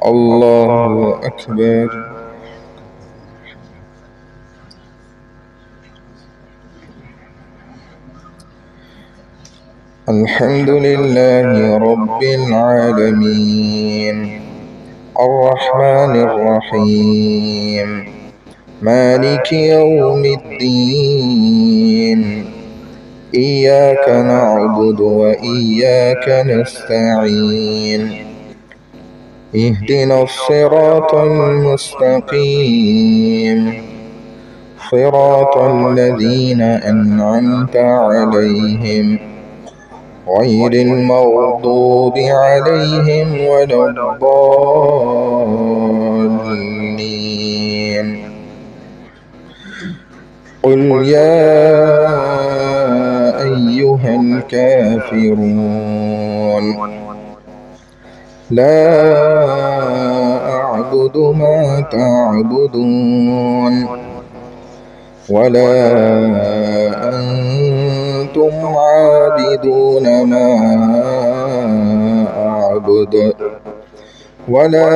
الله أكبر. الحمد لله رب العالمين الرحمن الرحيم مالك يوم الدين إياك نعبد وإياك نستعين اهدنا الصراط المستقيم صراط الذين أنعمت عليهم غير المغضوب عليهم ولا الضالين. قل يا أيها الكافرون لا أعبد ما تعبدون ولا أنتم عابدون ما أعبد ولا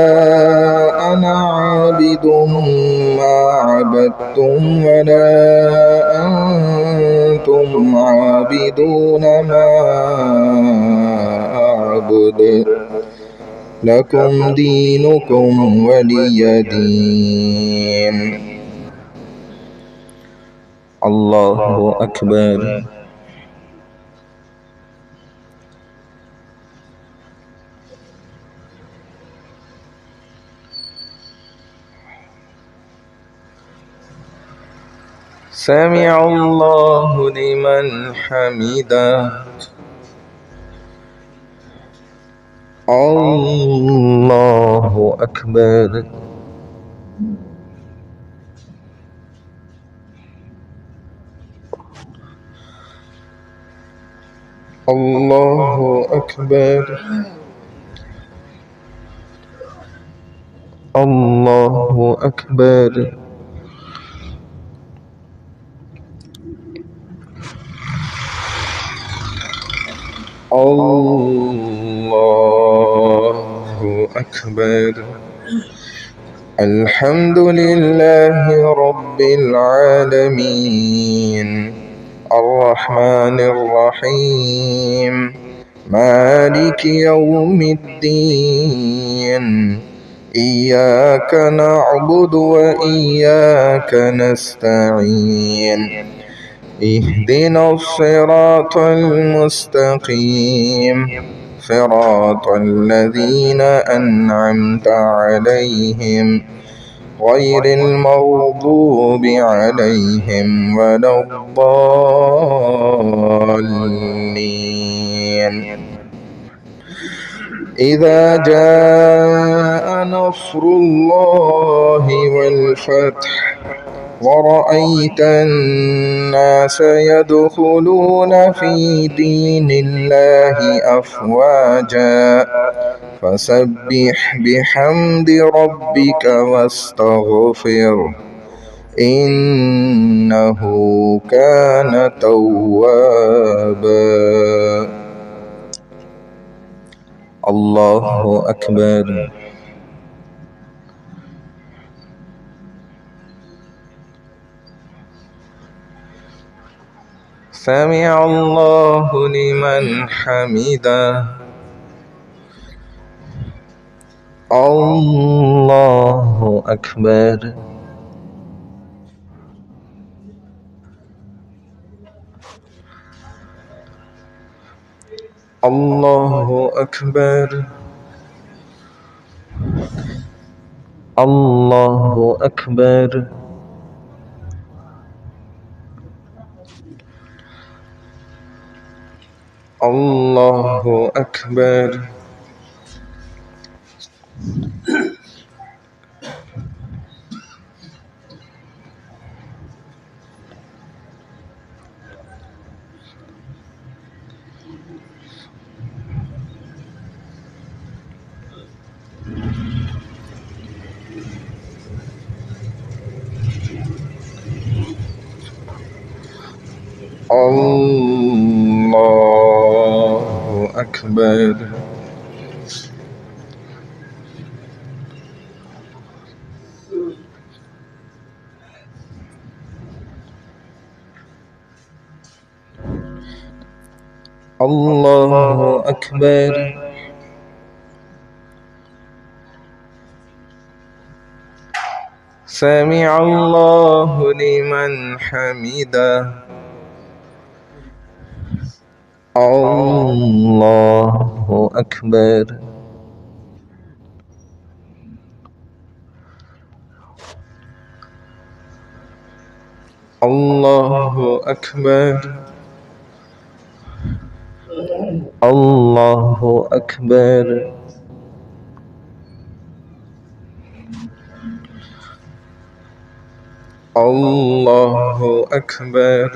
أنا عابد ما عبدتم ولا أنتم عابدون ما أعبد لكم دينكم ولي دين. الله أكبر. سمع الله لمن حمده. الله أكبر. الله أكبر. الله أكبر. الله أكبر. الحمد لله رب العالمين الرحمن الرحيم مالك يوم الدين إياك نعبد وإياك نستعين اهدنا الصراط المستقيم صراط الذين أنعمت عليهم غير المغضوب عليهم ولا الضالين. إذا جاء نصر الله والفتح ورأيت الناس يدخلون في دين الله أفواجا فسبح بحمد ربك واستغفره إنه كان توابا. الله أكبر. سمع الله لمن حمده. الله أكبر. الله أكبر. الله أكبر. الله أكبر. الله أكبر. الله أكبر. سمع الله لمن حمده. الله أكبر. الله أكبر. الله أكبر. الله أكبر.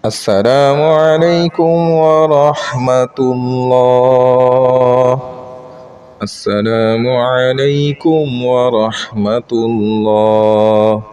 السلام عليكم ورحمة الله. السلام عليكم ورحمة الله.